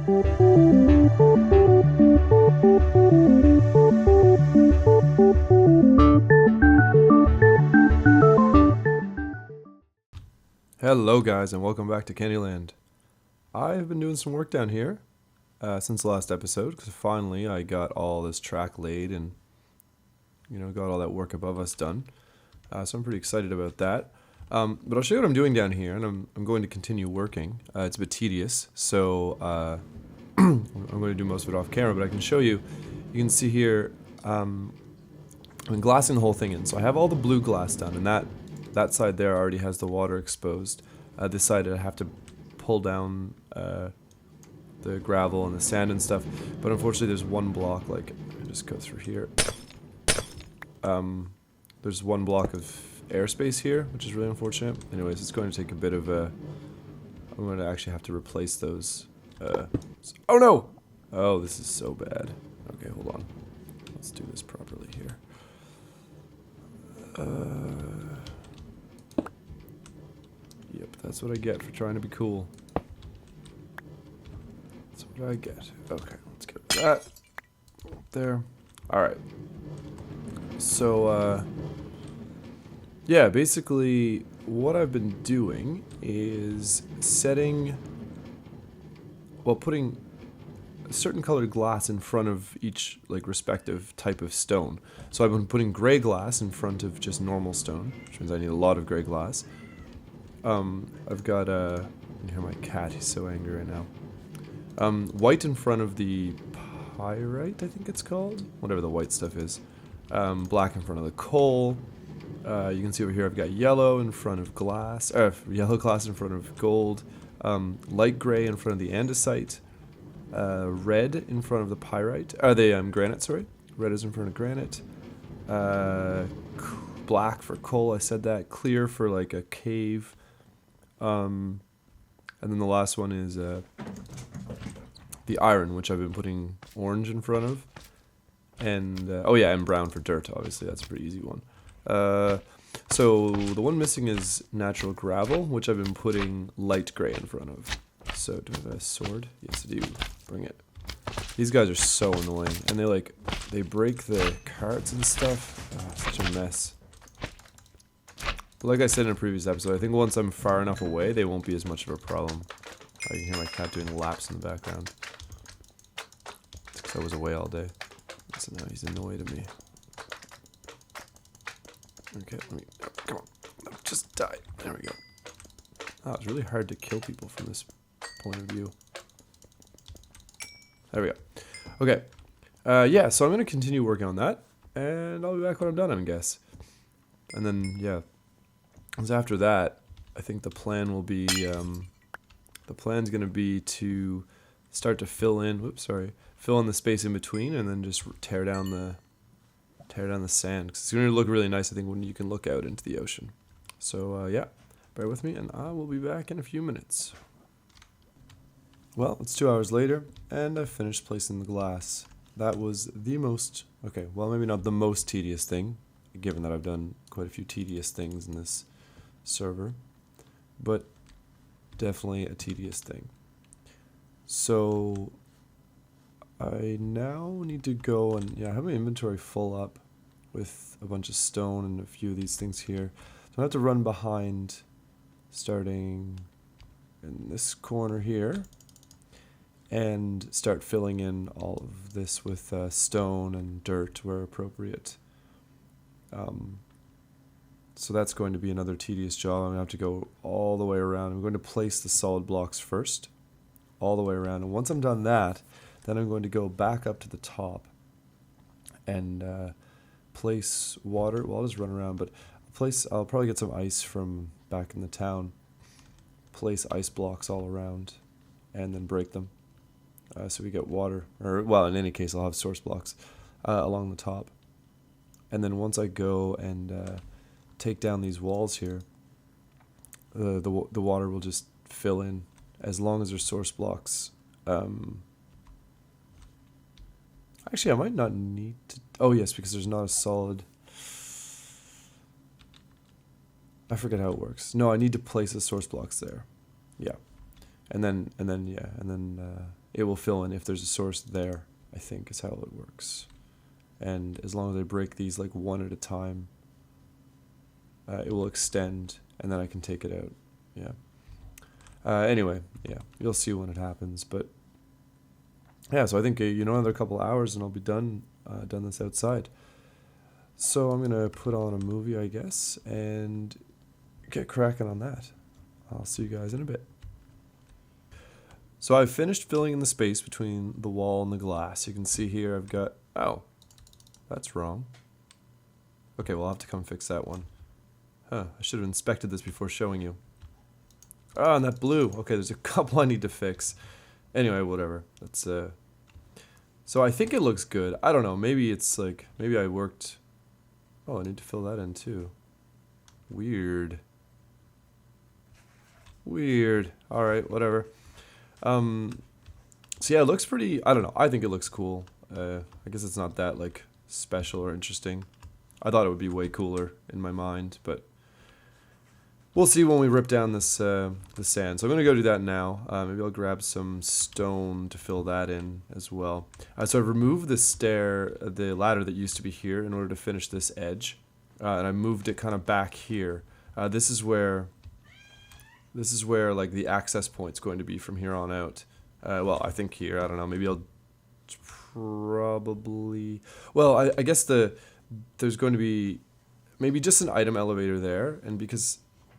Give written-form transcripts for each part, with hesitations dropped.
Hello guys and welcome back to Candyland. I've been doing some work down here since the last episode because finally I got all this track laid and got all that work above us done. So I'm pretty excited about that. But I'll show you what I'm doing down here, and I'm going to continue working. It's a bit tedious, so I'm going to do most of it off camera, but I can show you. You can see here I'm glassing the whole thing in. So I have all the blue glass done, and that side there already has the water exposed. This side I have to pull down the gravel and the sand and stuff, but unfortunately there's one block, like, let me just go through here. There's one block of airspace here, which is really unfortunate. Anyways, it's going to take a bit of a... I'm going to actually have to replace those. Oh no! Oh, this is so bad. Okay, hold on. Let's do this properly here. Yep, that's what I get for trying to be cool. That's what I get. Okay, let's get rid of that. There. Alright. So, yeah, basically what I've been doing is putting a certain colored glass in front of each, like, respective type of stone. So I've been putting gray glass in front of just normal stone, which means I need a lot of gray glass. I've got you can hear my cat, he's so angry right now. White in front of the pyrite, I think it's called, whatever the white stuff is. Black in front of the coal. You can see over here I've got yellow in front of glass, yellow glass in front of gold, light gray in front of the andesite, red in front of the pyrite, granite, sorry. Red is in front of granite, black for coal, I said that, clear for like a cave, and then the last one is the iron, which I've been putting orange in front of, and and brown for dirt, obviously, that's a pretty easy one. So the one missing is natural gravel, which I've been putting light gray in front of. So do I have a sword? Yes, I do. Bring it. These guys are so annoying, and they break the carts and stuff. Oh, such a mess. But like I said in a previous episode, I think once I'm far enough away, they won't be as much of a problem. I can hear my cat doing laps in the background. It's because I was away all day. So now he's annoyed at me. Okay, come on. No, just die. There we go. Oh, it's really hard to kill people from this point of view. There we go. Okay. Yeah, so I'm going to continue working on that, and I'll be back when I'm done, I guess. And then, yeah. Because after that, I think the plan will be, the plan's going to be to start to fill in the space in between, and then just tear down the sand, because it's going to look really nice, I think, when you can look out into the ocean. So, yeah, bear with me, and I will be back in a few minutes. Well, it's 2 hours later, and I've finished placing the glass. That was the most, okay, well, maybe not the most tedious thing, given that I've done quite a few tedious things in this server, but definitely a tedious thing. So I now need to go and, I have my inventory full up with a bunch of stone and a few of these things here. So I have to run behind, starting in this corner here, and start filling in all of this with stone and dirt where appropriate. So that's going to be another tedious job. I'm going to have to go all the way around. I'm going to place the solid blocks first, all the way around. And once I'm done that, then I'm going to go back up to the top and place water. Well, I'll just run around, but I'll probably get some ice from back in the town, place ice blocks all around, and then break them. So we get water, or, well, in any case, I'll have source blocks along the top. And then once I go and take down these walls here, the water will just fill in, as long as there's source blocks. Actually, I might not need to... Oh, yes, because there's not a solid... I forget how it works. No, I need to place the source blocks there. Yeah. And then it will fill in if there's a source there, I think is how it works. And as long as I break these like one at a time, it will extend, and then I can take it out. Yeah. Anyway, yeah, you'll see when it happens. But yeah, so I think another couple hours and I'll be done this outside. So I'm gonna put on a movie, I guess, and get cracking on that. I'll see you guys in a bit. So I've finished filling in the space between the wall and the glass. You can see here I've got, oh, that's wrong. Okay, well I'll have to come fix that one. Huh, I should have inspected this before showing you. Oh, and that blue. Okay, there's a couple I need to fix. Anyway, whatever. That's so I think it looks good. I don't know. Maybe it's like, maybe I worked. Oh, I need to fill that in too. Weird. Weird. All right, whatever. So yeah, it looks pretty. I don't know. I think it looks cool. I guess it's not that like special or interesting. I thought it would be way cooler in my mind, but we'll see when we rip down this the sand. So I'm gonna go do that now. Maybe I'll grab some stone to fill that in as well. So I've removed the ladder that used to be here in order to finish this edge, and I moved it kind of back here. This is where like the access point's going to be from here on out. Well, I think here. I don't know. Maybe I'll probably. Well, I guess there's going to be maybe just an item elevator there, and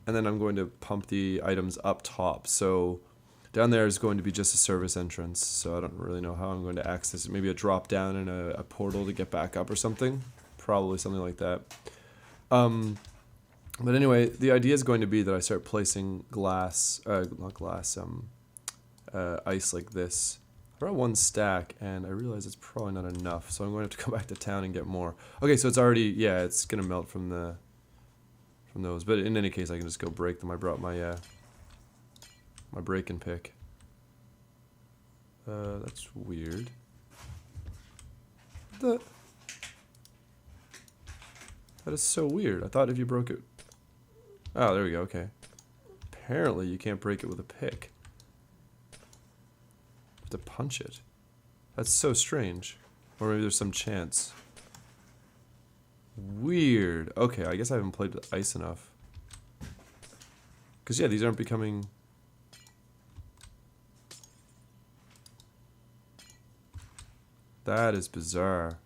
then I'm going to pump the items up top. So down there is going to be just a service entrance. So I don't really know how I'm going to access it. Maybe a drop down and a portal to get back up or something. Probably something like that. But anyway, the idea is going to be that I start placing ice like this. I brought one stack, and I realize it's probably not enough, so I'm going to have to go back to town and get more. Okay, so it's already, yeah, it's going to melt from those. But in any case, I can just go break them. I brought my my break-and pick. That's weird. That is so weird. I thought if you broke it... Oh, there we go, okay. Apparently you can't break it with a pick. You have to punch it. That's so strange. Or maybe there's some chance. Weird. Okay, I guess I haven't played with ice enough. Because, yeah, these aren't becoming... That is bizarre.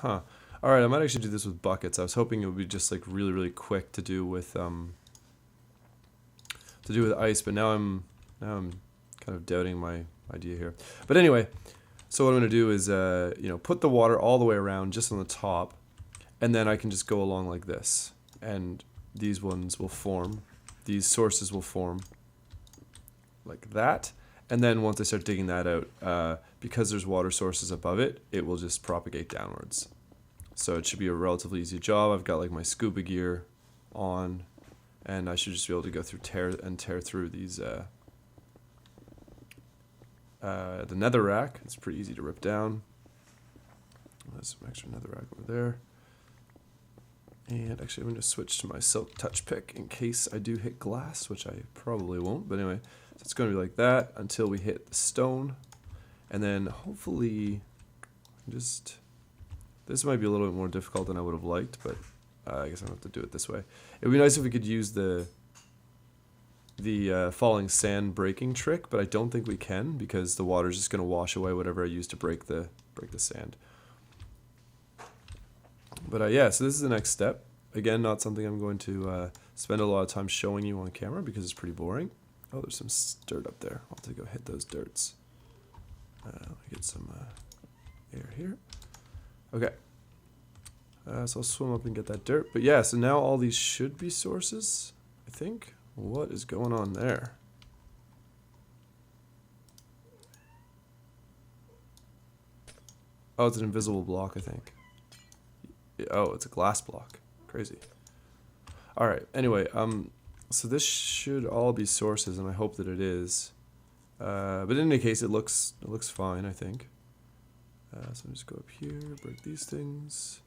Huh. Alright, I might actually do this with buckets. I was hoping it would be just like really, really quick to do with ice, but now I'm kind of doubting my idea here. But anyway, so what I'm gonna do is put the water all the way around just on the top, and then I can just go along like this. And these ones will form, these sources will form like that. And then once I start digging that out, because there's water sources above it, it will just propagate downwards. So it should be a relatively easy job. I've got like my scuba gear on, and I should just be able to go through tear through these the netherrack. It's pretty easy to rip down. There's some extra netherrack over there. And actually I'm going to switch to my silk touch pick in case I do hit glass, which I probably won't, but anyway. So it's going to be like that until we hit the stone. And then hopefully just... This might be a little bit more difficult than I would have liked, but I guess I don't have to do it this way. It would be nice if we could use the falling sand breaking trick, but I don't think we can because the water is just going to wash away whatever I use to break the sand. But yeah, so this is the next step. Again, not something I'm going to spend a lot of time showing you on camera because it's pretty boring. Oh, there's some dirt up there. I'll have to go hit those dirts. Let me get some air here. Okay. So I'll swim up and get that dirt. But yeah, so now all these should be sources, I think. What is going on there? Oh, it's an invisible block, I think. Oh, it's a glass block. Crazy. Alright, anyway, so this should all be sources, and I hope that it is. But in any case, it looks fine, I think. So I'm just go up here, break these things,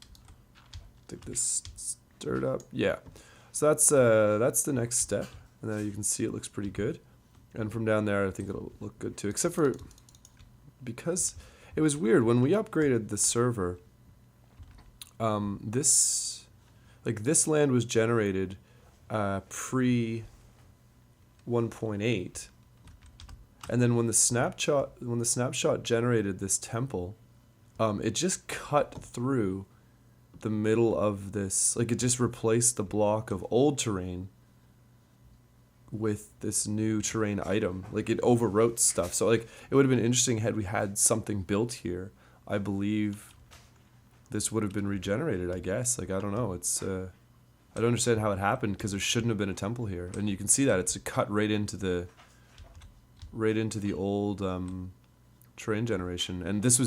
dig this dirt up. Yeah. So that's the next step. And there you can see it looks pretty good. And from down there, I think it'll look good too. Except for, because it was weird, when we upgraded the server, this land was generated pre 1.8. And then when the snapshot generated this temple, it just cut through the middle of this, like it just replaced the block of old terrain with this new terrain item. Like it overwrote stuff. So like it would have been interesting had we had something built here. I believe this would have been regenerated, I guess. Like I don't know. It's I don't understand how it happened because there shouldn't have been a temple here. And you can see that it's cut right into the old terrain generation. And this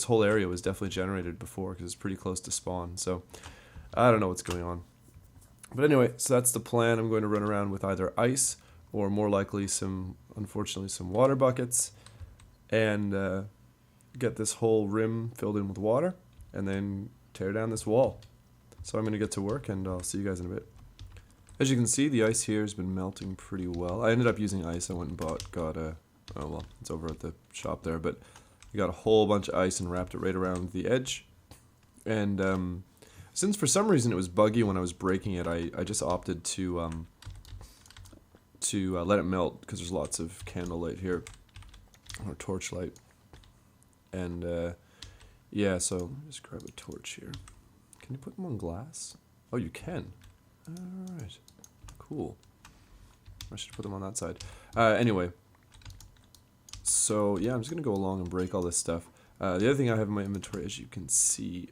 whole area was definitely generated before because it's pretty close to spawn. So I don't know what's going on. But anyway, so that's the plan. I'm going to run around with either ice or more likely unfortunately some water buckets, and get this whole rim filled in with water and then tear down this wall. So I'm going to get to work and I'll see you guys in a bit. As you can see, the ice here has been melting pretty well. I ended up using ice. I went and got oh well, it's over at the shop there, but I got a whole bunch of ice and wrapped it right around the edge. And since for some reason it was buggy when I was breaking it, I just opted to let it melt because there's lots of candlelight here, or torchlight. And yeah, so just grab a torch here. Can you put them on glass? Oh, you can. Alright, cool. I should put them on that side. Anyway, so yeah, I'm just gonna go along and break all this stuff. The other thing I have in my inventory, as you can see,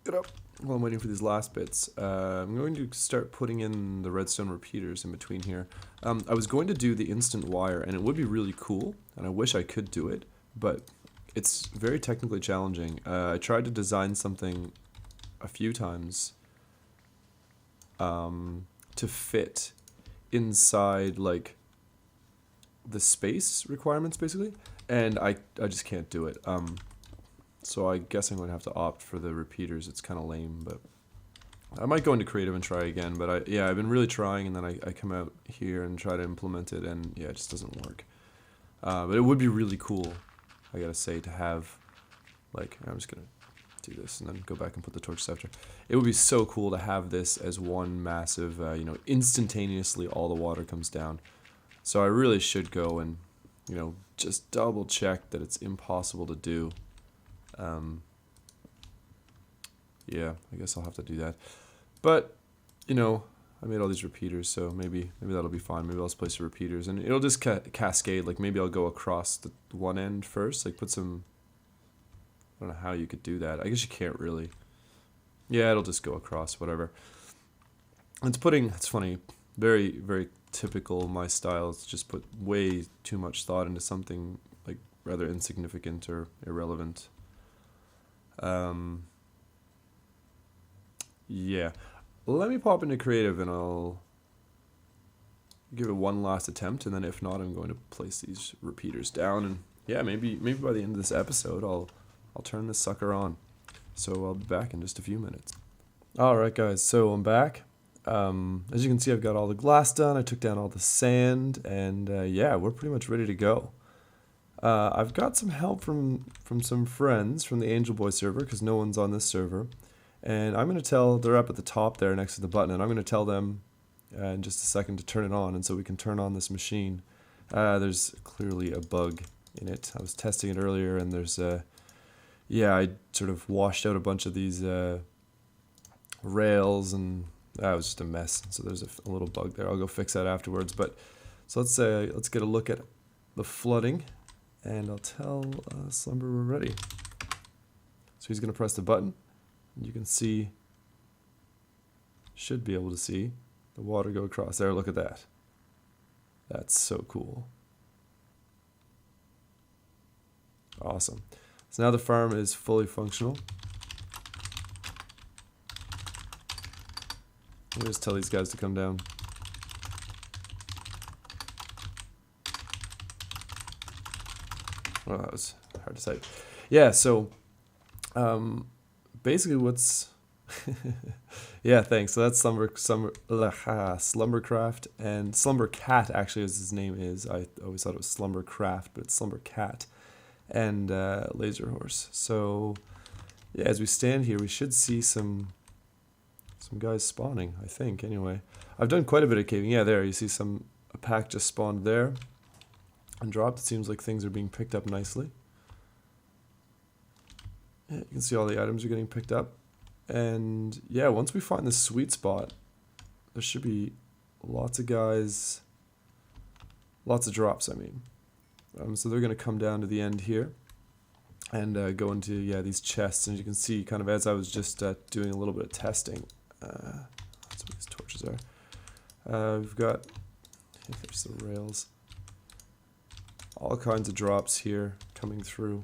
get up while I'm waiting for these last bits. I'm going to start putting in the redstone repeaters in between here. I was going to do the instant wire, and it would be really cool, and I wish I could do it, but it's very technically challenging. I tried to design something a few times to fit inside like the space requirements basically, and I just can't do it. So I guess I'm going to have to opt for the repeaters. It's kind of lame, but I might go into creative and try again. But I've been really trying, and then I come out here and try to implement it, and yeah, it just doesn't work. But it would be really cool, I gotta say, to have, like, I'm just gonna do this and then go back and put the torches after. It would be so cool to have this as one massive, instantaneously all the water comes down. So I really should go and, just double check that it's impossible to do. Yeah, I guess I'll have to do that. But, I made all these repeaters, so maybe that'll be fine. Maybe I'll just place the repeaters, and it'll just cascade. Like, maybe I'll go across the one end first, like put some... I don't know how you could do that. I guess you can't really. Yeah, it'll just go across, whatever. It's funny, very, very typical my style. It's just put way too much thought into something, like, rather insignificant or irrelevant. Yeah. Let me pop into creative and I'll give it one last attempt, and then if not, I'm going to place these repeaters down, and yeah, maybe by the end of this episode I'll turn this sucker on. So I'll be back in just a few minutes. Alright guys, so I'm back. As you can see, I've got all the glass done, I took down all the sand, and yeah, we're pretty much ready to go. I've got some help from some friends from the Angelboys server, because no one's on this server. And I'm going to they're up at the top there next to the button, and I'm going to tell them in just a second to turn it on, and so we can turn on this machine. There's clearly a bug in it. I was testing it earlier, and there's yeah, I sort of washed out a bunch of these rails, and that was just a mess. So there's a little bug there. I'll go fix that afterwards. But so let's get a look at the flooding, and I'll tell Slumber we're ready. So he's going to press the button. You can see, should be able to see, the water go across there. Look at that. That's so cool. Awesome. So now the farm is fully functional. Let me just tell these guys to come down. Oh, that was hard to say. Yeah, so basically what's Yeah, thanks. So that's Slumbercraft, and Slumbercat actually as his name is. I always thought it was Slumbercraft, but it's Slumbercat, and Laser Horse. So yeah, as we stand here, we should see some guys spawning, I think. Anyway, I've done quite a bit of caving. Yeah, there you see a pack just spawned there and dropped. It seems like things are being picked up nicely. Yeah, you can see all the items are getting picked up. And yeah, once we find the sweet spot, there should be lots of guys, lots of drops, I mean. So they're going to come down to the end here and go into, yeah, these chests. And you can see kind of as I was just doing a little bit of testing, that's what these torches are. We've got, there's the rails, all kinds of drops here coming through.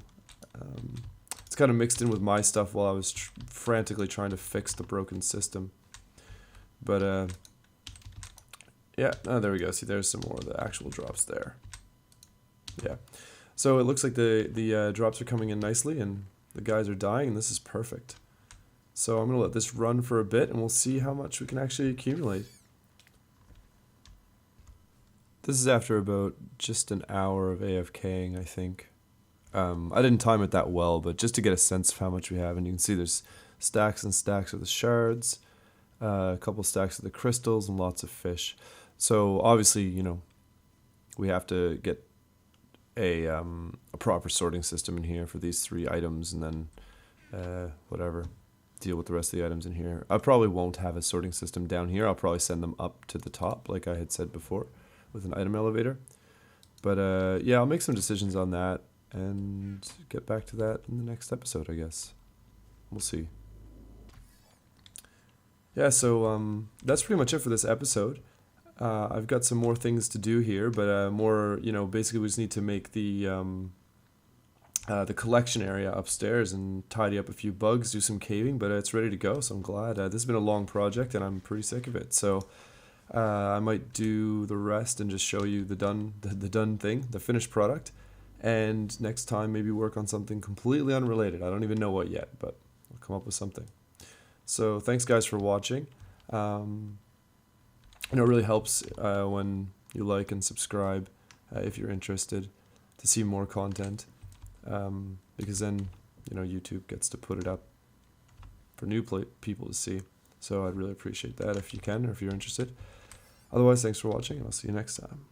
It's kind of mixed in with my stuff while I was frantically trying to fix the broken system. But yeah, there we go. See, there's some more of the actual drops there. Yeah, so it looks like the drops are coming in nicely and the guys are dying, and this is perfect. So I'm gonna let this run for a bit and we'll see how much we can actually accumulate. This is after about just an hour of AFKing, I think. I didn't time it that well, but just to get a sense of how much we have, and you can see there's stacks and stacks of the shards, a couple stacks of the crystals, and lots of fish. So obviously, you know, we have to get a proper sorting system in here for these 3 items, and then whatever, deal with the rest of the items in here. I probably won't have a sorting system down here. I'll probably send them up to the top, like I had said before, with an item elevator. But yeah, I'll make some decisions on that and get back to that in the next episode, I guess. We'll see. Yeah, so that's pretty much it for this episode. I've got some more things to do here, but more, you know, basically we just need to make the collection area upstairs and tidy up a few bugs, do some caving, but it's ready to go, so I'm glad. This has been a long project and I'm pretty sick of it, so I might do the rest and just show you the done thing, the finished product. And next time, maybe work on something completely unrelated. I don't even know what yet, but I'll come up with something. So thanks, guys, for watching. And it really helps when you like and subscribe if you're interested to see more content, because then, you know, YouTube gets to put it up for new people to see. So I'd really appreciate that if you can, or if you're interested. Otherwise, thanks for watching, and I'll see you next time.